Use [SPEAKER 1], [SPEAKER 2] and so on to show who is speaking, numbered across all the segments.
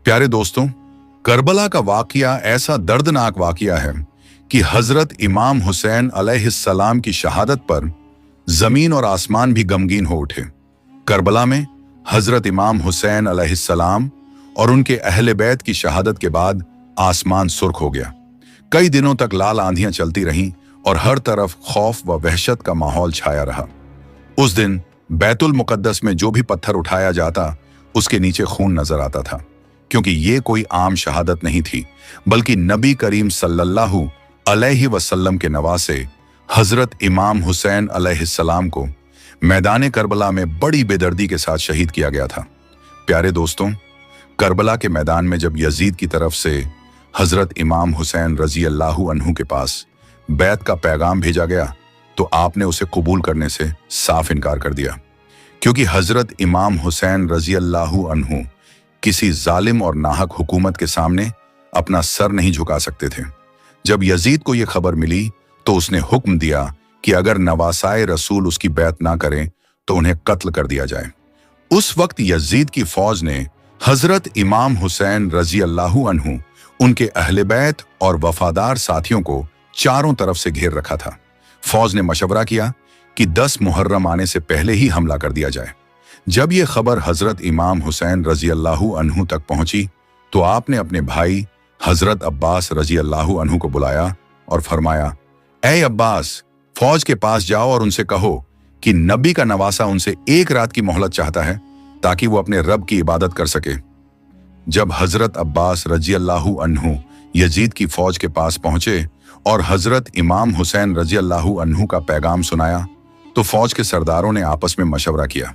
[SPEAKER 1] प्यारे दोस्तों, करबला का वाकया ऐसा दर्दनाक वाकया है कि हजरत इमाम हुसैन अलैहिस्सलाम की शहादत पर जमीन और आसमान भी गमगीन हो उठे। करबला में हजरत इमाम हुसैन अलैहिस्सलाम और उनके अहले बैत की शहादत के बाद आसमान सुर्ख हो गया। कई दिनों तक लाल आंधियां चलती रहीं और हर तरफ खौफ व वहशत का माहौल छाया रहा। उस दिन बैतुल मुकद्दस में जो भी पत्थर उठाया जाता उसके नीचे खून नजर आता था, क्योंकि ये कोई आम शहादत नहीं थी, बल्कि नबी करीम सल्लल्लाहु अलैहि वसल्लम के नवासे हजरत इमाम हुसैन अलैहिस्सलाम को मैदान करबला में बड़ी बेदर्दी के साथ शहीद किया गया था। प्यारे दोस्तों, करबला के मैदान में जब यजीद की तरफ से हजरत इमाम हुसैन रजी अल्लाहु अन्हु के पास बैत का पैगाम भेजा गया तो आपने उसे कबूल करने से साफ इनकार कर दिया, क्योंकि हजरत इमाम हुसैन रजी अल्लाहु अन्हु किसी जालिम और नाहक हुकूमत के सामने अपना सर नहीं झुका सकते थे। जब यजीद को यह खबर मिली तो उसने हुक्म दिया कि अगर नवासाए रसूल उसकी बैत ना करें तो उन्हें कत्ल कर दिया जाए। उस वक्त यजीद की फौज ने हजरत इमाम हुसैन रजी अल्लाहु अन्हु, उनके अहले बैत और वफादार साथियों को चारों तरफ से घेर रखा था। फौज ने मशवरा किया कि 10 मुहर्रम आने से पहले ही हमला कर दिया जाए। जब यह खबर हजरत इमाम हुसैन रजी अल्लाहु अन्हु तक पहुंची तो आपने अपने भाई हजरत अब्बास रजी अल्लाहु अन्हु को बुलाया और फरमाया, ऐ अब्बास, फौज के पास जाओ और उनसे कहो कि नबी का नवासा उनसे एक रात की मोहलत चाहता है ताकि वो अपने रब की इबादत कर सके। जब हजरत अब्बास रजी अल्लाहु अन्हु यजीद की फौज के पास पहुंचे और हजरत इमाम हुसैन रजी अल्लाहु अन्हु का पैगाम सुनाया तो फौज के सरदारों ने आपस में मशवरा किया।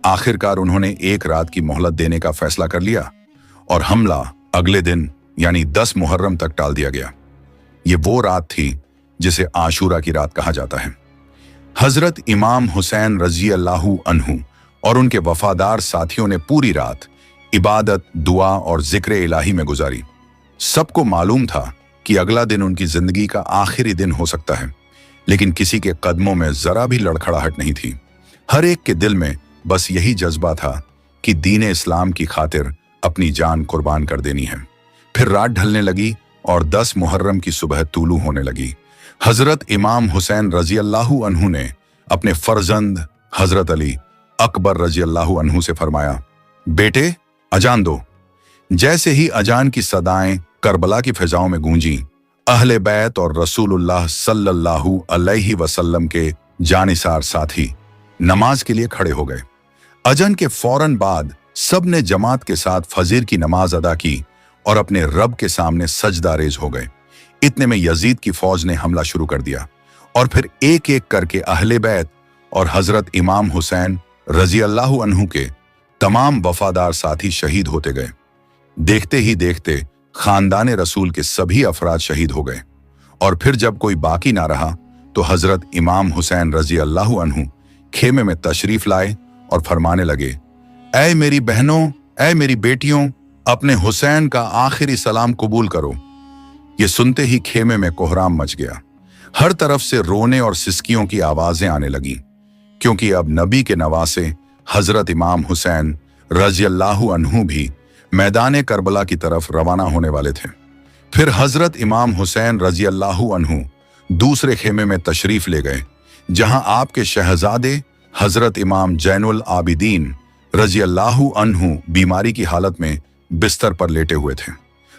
[SPEAKER 1] आखिरकार उन्होंने एक रात की मोहलत देने का फैसला कर लिया और हमला अगले दिन यानी 10 मुहर्रम तक टाल दिया गया। ये वो रात थी जिसे आशूरा की रात कहा जाता है। हजरत इमाम हुसैन रजी अल्लाहु अन्हु और उनके वफादार साथियों ने पूरी रात इबादत, दुआ और जिक्र इलाही में गुजारी। सबको मालूम था कि अगला दिन उनकी जिंदगी का आखिरी दिन हो सकता है, लेकिन किसी के कदमों में जरा भी लड़खड़ाहट नहीं थी। हर एक के दिल में बस यही जज्बा था कि दीन इस्लाम की खातिर अपनी जान कुर्बान कर देनी है। फिर रात ढलने लगी और 10 मुहर्रम की सुबह तूलू होने लगी। हजरत इमाम हुसैन रजी अल्लाहु अन्हु ने अपने फर्जंद हजरत अली अकबर रजी अल्लाहु अन्हु से फरमाया, बेटे अजान दो। जैसे ही अजान की सदाएं करबला की फिजाओं में गूंजी, अहले बैत और रसूलुल्लाह सल्लल्लाहु अलैहि वसल्लम के जानिसार साथी नमाज के लिए खड़े हो गए। अजन के फौरन बाद सब ने जमात के साथ फजीर की नमाज अदा की और अपने रब के सामने सजदारेज हो गए। इतने में यजीद की फौज ने हमला शुरू कर दिया और फिर एक एक करके अहले बैत और हजरत इमाम हुसैन रजी अल्लाहु अन्हु के तमाम वफादार साथी शहीद होते गए। देखते ही देखते खानदान रसूल के सभी अफराद शहीद हो गए और फिर जब कोई बाकी ना रहा तो हजरत इमाम हुसैन रजी अल्लाहु अन्हु खेमे में तशरीफ लाए और फरमाने लगे, ऐ मेरी बहनों, ऐ मेरी बेटियों, अपने हुसैन का आखिरी सलाम कबूल करो। ये सुनते ही खेमे में कोहराम मच गया। हर तरफ से रोने और सिसकियों की आवाजें आने लगीं, क्योंकि अब नबी के नवासे हजरत इमाम हुसैन रजी अल्लाहु अन्हु भी मैदान करबला की तरफ रवाना होने वाले थे। फिर हजरत इमाम हुसैन रजी अल्लाहु अन्हु दूसरे खेमे में तशरीफ ले गए, जहां आपके शहजादे हजरत इमाम जैनुल आबिदीन रजी अल्लाहु अन्हु बीमारी की हालत में बिस्तर पर लेटे हुए थे।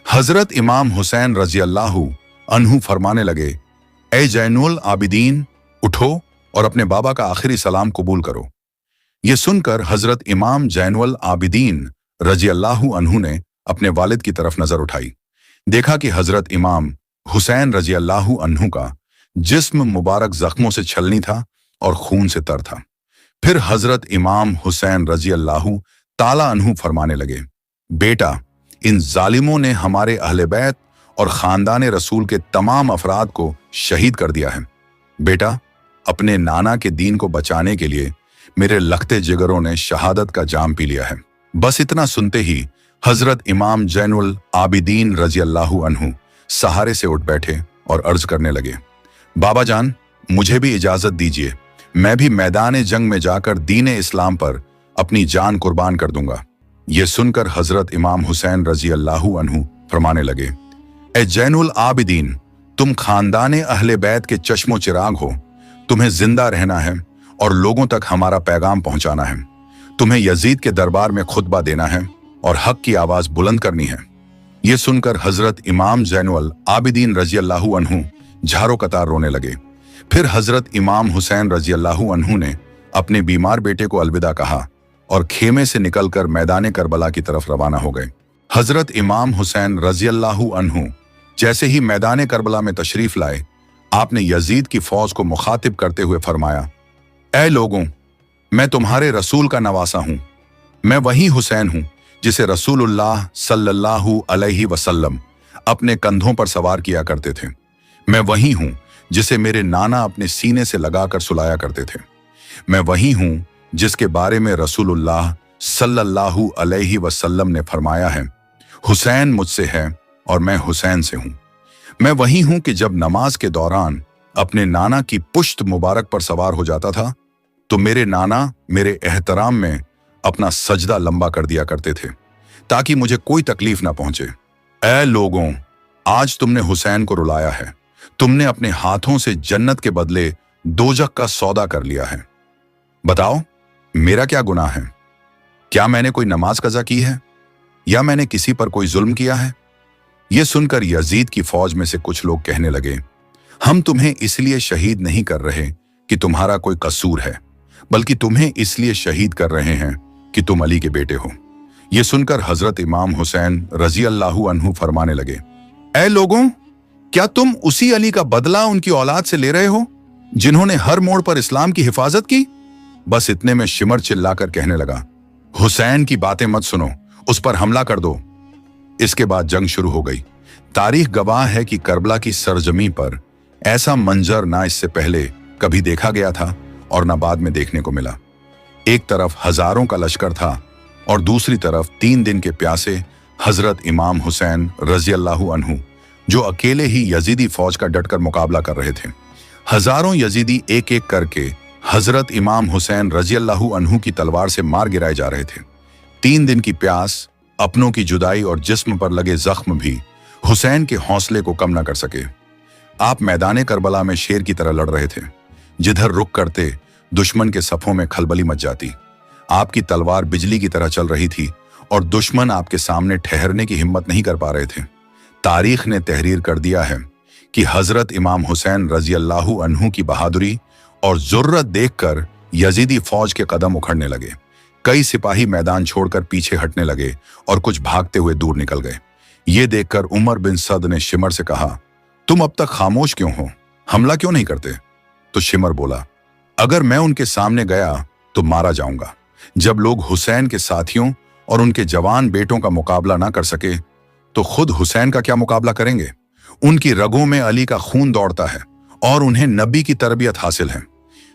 [SPEAKER 1] हजरत इमाम हुसैन रजी अल्लाहु अन्हु फरमाने लगे, ए जैनुल आबिदीन, उठो और अपने बाबा का आखिरी सलाम कबूल करो। यह सुनकर हजरत इमाम जैनुल आबिदीन रजी अल्लाहु अन्हु ने अपने वालिद की तरफ नजर उठाई। देखा कि हजरत इमाम हुसैन रजी अल्लाहु अन्हु का जिस्म मुबारक जख्मों से छलनी था और खून से तर था। फिर हजरत इमाम हुसैन रजी अल्लाहु ताला अन्हु फरमाने लगे, बेटा, इन जालिमों ने हमारे अहले बैत और खानदान रसूल के तमाम अफराद को शहीद कर दिया है। बेटा, अपने नाना के दीन को बचाने के लिए मेरे लखते जिगरों ने शहादत का जाम पी लिया है। बस इतना सुनते ही हजरत इमाम जैनुल आबिदीन रजी अल्लाहु अन्हु सहारे से उठ बैठे और अर्ज करने लगे, बाबा जान, मुझे भी इजाजत दीजिए, मैं भी मैदान जंग में जाकर दीन इस्लाम पर अपनी जान कुर्बान कर दूंगा। ये सुनकर हजरत इमाम हुसैन रजी अल्लाहु अन्हु फरमाने लगे, ए जैनुल आबिदीन, तुम खानदाने अहले बैत के चश्मो चिराग हो। तुम्हें जिंदा रहना है और लोगों तक हमारा पैगाम पहुंचाना है। तुम्हें यजीद के दरबार में खुतबा देना है और हक की आवाज बुलंद करनी है। ये सुनकर हजरत इमाम जैनुल आबिदीन रजी अल्लाहु अन्हु झारो कतार रोने लगे। फिर हजरत इमाम हुसैन रजी अल्लाहु अन्हु ने अपने बीमार बेटे को अलविदा कहा और खेमे से निकलकर मैदान करबला की तरफ रवाना हो गए। हजरत इमाम हुसैन रजी अल्लाहु अन्हु जैसे ही मैदान करबला में तशरीफ लाए, आपने यजीद की फौज को मुखातिब करते हुए फरमाया, ऐ लोगों, मैं तुम्हारे रसूल का नवासा हूं। मैं वही हुसैन हूं जिसे रसूलुल्लाह सल्लल्लाहु अलैहि वसल्लम अपने कंधों पर सवार किया करते थे। मैं वही हूं जिसे मेरे नाना अपने सीने से लगाकर सुलाया करते थे। मैं वही हूं जिसके बारे में रसूलुल्लाह सल्लल्लाहु अलैहि वसल्लम ने फरमाया है, हुसैन मुझसे है और मैं हुसैन से हूं। मैं वही हूं कि जब नमाज के दौरान अपने नाना की पुश्त मुबारक पर सवार हो जाता था तो मेरे नाना मेरे एहतराम में अपना सजदा लंबा कर दिया करते थे ताकि मुझे कोई तकलीफ ना पहुंचे। ऐ लोगों, आज तुमने हुसैन को रुलाया है। तुमने अपने हाथों से जन्नत के बदले दोजख का सौदा कर लिया है। बताओ, मेरा क्या गुनाह है? क्या मैंने कोई नमाज कज़ा की है या मैंने किसी पर कोई जुल्म किया है? यह सुनकर यजीद की फौज में से कुछ लोग कहने लगे, हम तुम्हें इसलिए शहीद नहीं कर रहे कि तुम्हारा कोई कसूर है, बल्कि तुम्हें इसलिए शहीद कर रहे हैं कि तुम अली के बेटे हो। यह सुनकर हजरत इमाम हुसैन रजी अल्लाहु अन्हु फरमाने लगे, ऐ लोगों, क्या तुम उसी अली का बदला उनकी औलाद से ले रहे हो जिन्होंने हर मोड़ पर इस्लाम की हिफाजत की? बस इतने में शिमर चिल्लाकर कहने लगा, हुसैन की बातें मत सुनो, उस पर हमला कर दो। इसके बाद जंग शुरू हो गई। तारीख गवाह है कि करबला की सरजमी पर ऐसा मंजर ना इससे पहले कभी देखा गया था और ना बाद में देखने को मिला। एक तरफ हजारों का लश्कर था और दूसरी तरफ 3 दिन के प्यासे हजरत इमाम हुसैन रजी अल्लाहु अन्हु, जो अकेले ही यजीदी फौज का डटकर मुकाबला कर रहे थे। हजारों यजीदी एक एक करके हजरत इमाम हुसैन रजी अल्लाहु अन्हु की तलवार से मार गिराए जा रहे थे। 3 दिन की प्यास, अपनों की जुदाई और जिस्म पर लगे जख्म भी हुसैन के हौसले को कम न कर सके। आप मैदान करबला में शेर की तरह लड़ रहे थे। जिधर रुक करते दुश्मन के सफों में खलबली मच जाती। आपकी तलवार बिजली की तरह चल रही थी और दुश्मन आपके सामने ठहरने की हिम्मत नहीं कर पा रहे थे। तारीख ने तहरीर कर दिया है कि हजरत इमाम हुसैन रजी अल्लाहु अन्हु की बहादुरी और जुर्रत देखकर यजीदी फौज के कदम उखड़ने लगे। कई सिपाही मैदान छोड़कर पीछे हटने लगे और कुछ भागते हुए दूर निकल गए। ये देखकर उमर बिन सद ने शिमर से कहा, तुम अब तक खामोश क्यों हो? हमला क्यों नहीं करते? तो शिमर बोला, अगर मैं उनके सामने गया तो मारा जाऊंगा। जब लोग हुसैन के साथियों और उनके जवान बेटों का मुकाबला ना कर सके तो खुद हुसैन का क्या मुकाबला करेंगे? उनकी रगों में अली का खून दौड़ता है और उन्हें नबी की तरबियत हासिल है।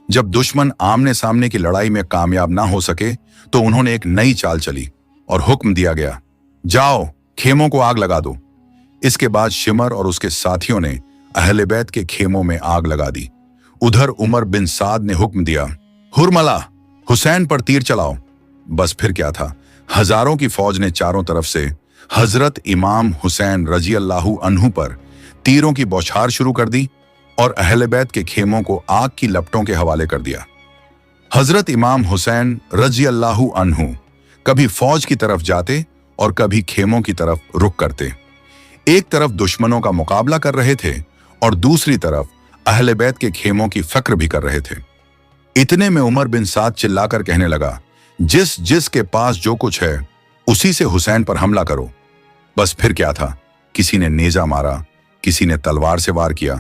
[SPEAKER 1] जब दुश्मन आमने सामने की लड़ाई में कामयाब ना हो सके तो उन्होंने एक नई चाल चली और हुक्म दिया गया, जाओ खेमों को आग लगा दो। इसके बाद शिमर और उसके साथियों ने अहले बैत के खेमों में आग लगा दी। उधर उमर बिन साद ने हुक्म दिया, हुरमला, हुसैन पर तीर चलाओ। बस फिर क्या था, हजारों की फौज ने चारों तरफ से हजरत इमाम हुसैन रजी अल्लाहु अन्हु पर तीरों की बौछार शुरू कर दी और अहले बैत के खेमों को आग की लपटों के हवाले कर दिया। हजरत इमाम हुसैन रजी अल्लाहु अन्हु कभी फौज की तरफ जाते और कभी खेमों की तरफ रुख करते। एक तरफ दुश्मनों का मुकाबला कर रहे थे और दूसरी तरफ अहले बैत के खेमों की फिक्र भी कर रहे थे। इतने में उमर बिन साद चिल्लाकर कहने लगा, जिस जिस के पास जो कुछ है उसी से हुसैन पर हमला करो। बस फिर क्या था, किसी ने नेजा मारा, किसी ने तलवार से वार किया,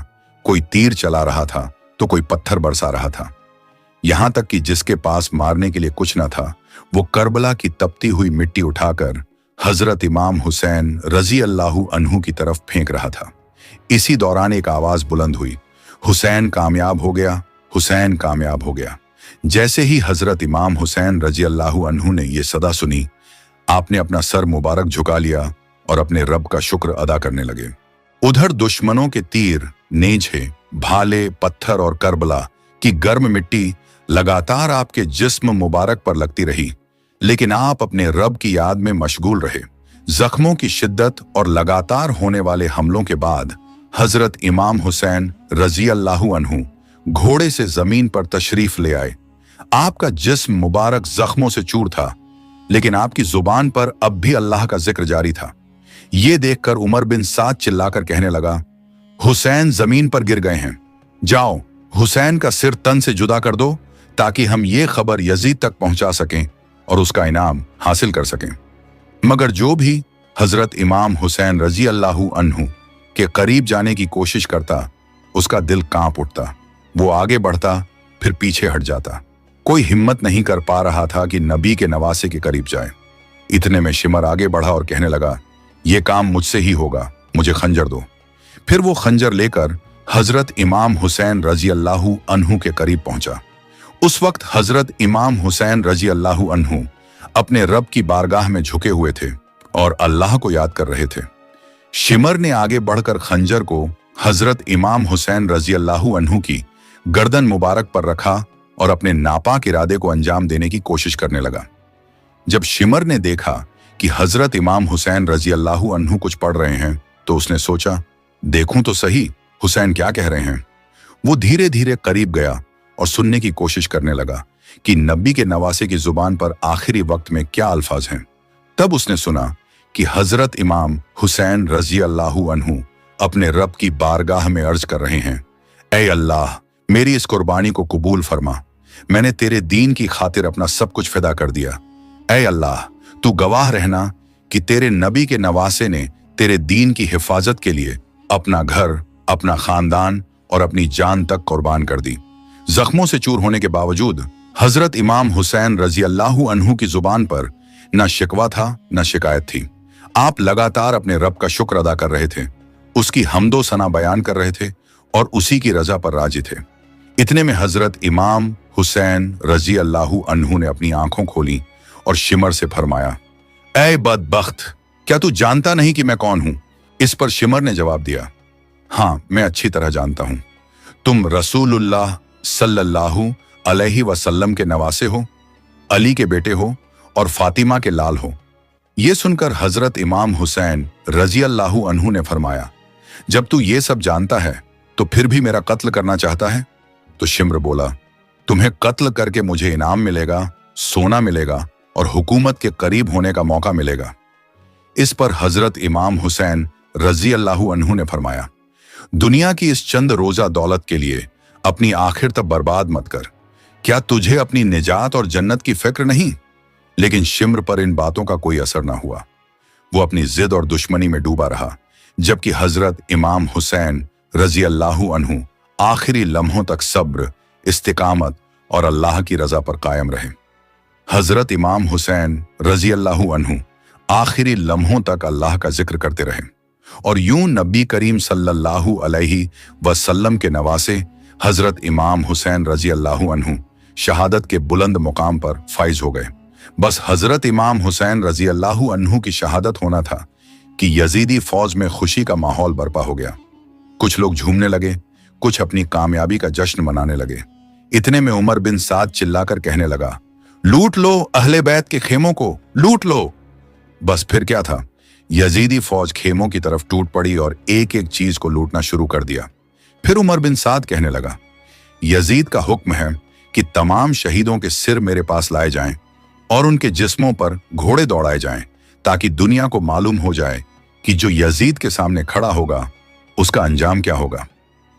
[SPEAKER 1] कोई तीर चला रहा था तो कोई पत्थर बरसा रहा था। यहां तक कि जिसके पास मारने के लिए कुछ न था वो करबला की तपती हुई मिट्टी उठाकर हजरत इमाम हुसैन रजी अल्लाहु अन्हु की तरफ फेंक रहा था। इसी दौरान एक आवाज बुलंद हुई, हुसैन कामयाब हो गया, हुसैन कामयाब हो गया। जैसे ही हजरत इमाम हुसैन रजी अल्लाहु अन्हु ने यह सदा सुनी, आपने अपना सर मुबारक झुका लिया और अपने रब का शुक्र अदा करने लगे। उधर दुश्मनों के तीर, नेज़े, भाले, पत्थर और करबला की गर्म मिट्टी लगातार आपके जिस्म मुबारक पर लगती रही, लेकिन आप अपने रब की याद में मशगूल रहे। जख्मों की शिद्दत और लगातार होने वाले हमलों के बाद हजरत इमाम हुसैन रजी अल्लाहु अन्हु घोड़े से जमीन पर तशरीफ ले आए। आपका जिस्म मुबारक जख्मों से चूर था, लेकिन आपकी जुबान पर अब भी अल्लाह का जिक्र जारी था। ये देखकर उमर बिन साद चिल्लाकर कहने लगा, हुसैन जमीन पर गिर गए हैं। जाओ, हुसैन का सिर तन से जुदा कर दो ताकि हम ये खबर यजीद तक पहुंचा सकें और उसका इनाम हासिल कर सकें। मगर जो भी हजरत इमाम हुसैन रजी अल्लाहु अन्हु के करीब जाने की कोशिश करता, उसका दिल कांप उठता। वो आगे बढ़ता, फिर पीछे हट जाता। कोई हिम्मत नहीं कर पा रहा था कि नबी के नवासे के करीब जाए। इतने में शिमर आगे बढ़ा और कहने लगा, ये काम मुझसे ही होगा, मुझे खंजर दो। फिर वो खंजर लेकर हजरत इमाम हुसैन रजी अल्लाहु अन्हु के करीब पहुंचा। उस वक्त हजरत इमाम हुसैन रजी अल्लाहु अन्हु अपने रब की बारगाह में झुके हुए थे और अल्लाह को याद कर रहे थे। शिमर ने आगे बढ़कर खंजर को हजरत इमाम हुसैन रजी अल्लाहु अन्हु की गर्दन मुबारक पर रखा और अपने नापाक इरादे को अंजाम देने की कोशिश करने लगा। जब शिमर ने देखा कि हजरत इमाम हुसैन रजी अल्लाहु अन्हु कुछ पढ़ रहे हैं, तो उसने सोचा, देखूं तो सही हुसैन क्या कह रहे हैं। वो धीरे धीरे करीब गया और सुनने की कोशिश करने लगा कि नबी के नवासे की जुबान पर आखिरी वक्त में क्या अल्फाज हैं। तब उसने सुना कि हजरत इमाम हुसैन रजी अल्लाहु अन्हु अपने रब की बारगाह में अर्ज कर रहे हैं, ऐ अल्लाह, मेरी इस कुर्बानी को कबूल फरमा। मैंने तेरे दीन की खातिर अपना सब कुछ फिदा कर दिया। ऐ अल्लाह, तू गवाह रहना कि तेरे नबी के नवासे ने तेरे दीन की हिफाजत के लिए अपना घर, अपना खानदान और अपनी जान तक कुर्बान कर दी। जख्मों से चूर होने के बावजूद हजरत इमाम हुसैन रजी अल्लाहु अन्हु की जुबान पर न शिकवा था, न शिकायत थी। आप लगातार अपने रब का शुक्र अदा कर रहे थे, उसकी हमदो सना बयान कर रहे थे और उसी की रजा पर राजी थे। इतने में हजरत इमाम हुसैन रजी अल्लाहु अन्हु ने अपनी आंखों खोली और शिमर से फरमाया, ऐ बदबख्त, क्या तू जानता नहीं कि मैं कौन हूं? इस पर शिमर ने जवाब दिया, हाँ, मैं अच्छी तरह जानता हूं। तुम रसूलुल्लाह सल्लल्लाहु अलैहि वसल्लम के नवासे हो, अली के बेटे हो और फातिमा के लाल हो। यह सुनकर हजरत इमाम हुसैन रजी अल्लाहु अन्हु ने फरमाया, जब तू ये सब जानता है तो फिर भी मेरा कत्ल करना चाहता है? तो शिमर बोला, तुम्हें कत्ल करके मुझे इनाम मिलेगा, सोना मिलेगा और हुकूमत के करीब होने का मौका मिलेगा। इस पर हजरत इमाम हुसैन रजी अल्लाहु अन्हु ने फरमाया, दुनिया की इस चंद रोजा दौलत के लिए अपनी आखिर तक बर्बाद मत कर। क्या तुझे अपनी निजात और जन्नत की फिक्र नहीं? लेकिन शिमर पर इन बातों का कोई असर ना हुआ। वो अपनी जिद और दुश्मनी में डूबा रहा, जबकि हजरत इमाम हुसैन रजी अल्लाहु अन्हु आखिरी लम्हों तक सब्र, इस्तिकामत और अल्लाह की रजा पर कायम रहे। हजरत इमाम हुसैन रजी अल्लाहु अन्हु आखिरी लम्हों तक अल्लाह का जिक्र करते रहे और यूं नबी करीम सल्लल्लाहु अलैहि वसल्लम के नवासे हजरत इमाम हुसैन रजी अल्लाहु अन्हु शहादत के बुलंद मुकाम पर फाइज हो गए। बस हजरत इमाम हुसैन रजी अल्लाहु अन्हु की शहादत होना था कि यजीदी फौज में खुशी का माहौल बर्पा हो गया। कुछ लोग झूमने लगे, कुछ अपनी कामयाबी का जश्न मनाने लगे। इतने में उमर बिन साद चिल्लाकर कहने लगा, लूट लो अहले बैत के खेमों को, लूट लो। बस फिर क्या था, यजीदी फौज खेमों की तरफ टूट पड़ी और एक एक चीज को लूटना शुरू कर दिया। फिर उमर बिन साद कहने लगा, यजीद का हुक्म है कि तमाम शहीदों के सिर मेरे पास लाए जाएं और उनके जिस्मों पर घोड़े दौड़ाए जाएं, ताकि दुनिया को मालूम हो जाए कि जो यजीद के सामने खड़ा होगा उसका अंजाम क्या होगा।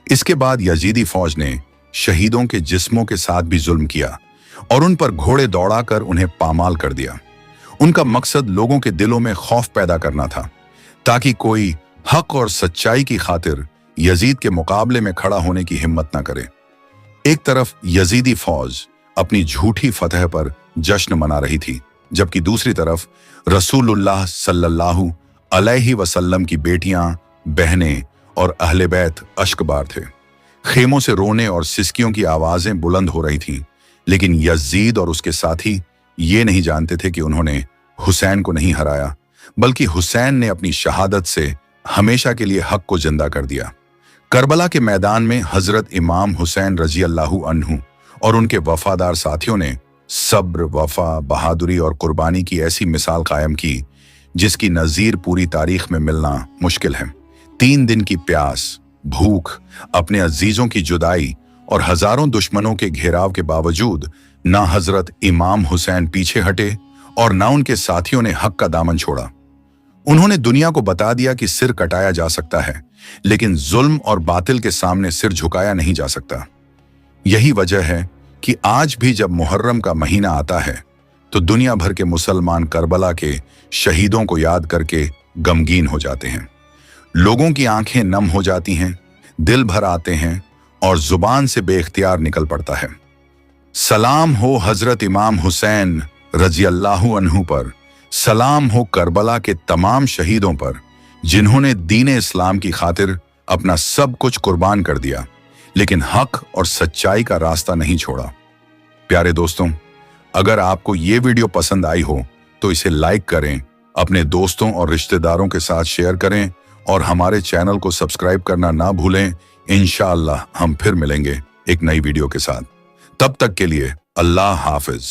[SPEAKER 1] इसके बाद यजीदी फौज ने शहीदों के जिस्मों के साथ भी जुल्म किया और उन पर घोड़े दौड़ाकर उन्हें पामाल कर दिया। उनका मकसद लोगों के दिलों में खौफ पैदा करना था, ताकि कोई हक और सच्चाई की खातिर यजीद के मुकाबले में खड़ा होने की हिम्मत ना करे। एक तरफ यजीदी फौज अपनी झूठी फतह पर जश्न मना रही थी, जबकि दूसरी तरफ रसूलुल्लाह सल्लल्लाहु अलैहि वसल्लम की बेटियां, बहनें और अहले बैत अश्कबार थे। खेमों से रोने और सिसकियों की आवाजें बुलंद हो रही थीं, लेकिन यजीद और उसके साथी ये नहीं जानते थे कि उन्होंने हुसैन को नहीं हराया, बल्कि हुसैन ने अपनी शहादत से हमेशा के लिए हक को जिंदा कर दिया। करबला के मैदान में हजरत इमाम हुसैन रजी अल्लाहु अन्हु और उनके वफादार साथियों ने सब्र, वफा, बहादुरी और कुर्बानी की ऐसी मिसाल कायम की जिसकी नज़ीर पूरी तारीख में मिलना मुश्किल है। 3 दिन की प्यास, भूख, अपने अजीजों की जुदाई और हजारों दुश्मनों के घेराव के बावजूद ना हजरत इमाम हुसैन पीछे हटे और ना उनके साथियों ने हक का दामन छोड़ा। उन्होंने दुनिया को बता दिया कि सिर कटाया जा सकता है, लेकिन जुल्म और बातिल के सामने सिर झुकाया नहीं जा सकता। यही वजह है कि आज भी जब मुहर्रम का महीना आता है तो दुनिया भर के मुसलमान करबला के शहीदों को याद करके गमगीन हो जाते हैं। लोगों की आंखें नम हो जाती हैं, दिल भर आते हैं और जुबान से बेख्तियार निकल पड़ता है, सलाम हो हजरत इमाम हुसैन रजी अल्लाहु अन्हु पर, सलाम हो करबला के तमाम शहीदों पर जिन्होंने दीन इस्लाम की खातिर अपना सब कुछ कुर्बान कर दिया, लेकिन हक और सच्चाई का रास्ता नहीं छोड़ा। प्यारे दोस्तों, अगर आपको ये वीडियो पसंद आई हो तो इसे लाइक करें, अपने दोस्तों और रिश्तेदारों के साथ शेयर करें और हमारे चैनल को सब्सक्राइब करना ना भूलें। इंशाअल्लाह हम फिर मिलेंगे एक नई वीडियो के साथ। तब तक के लिए अल्लाह हाफिज।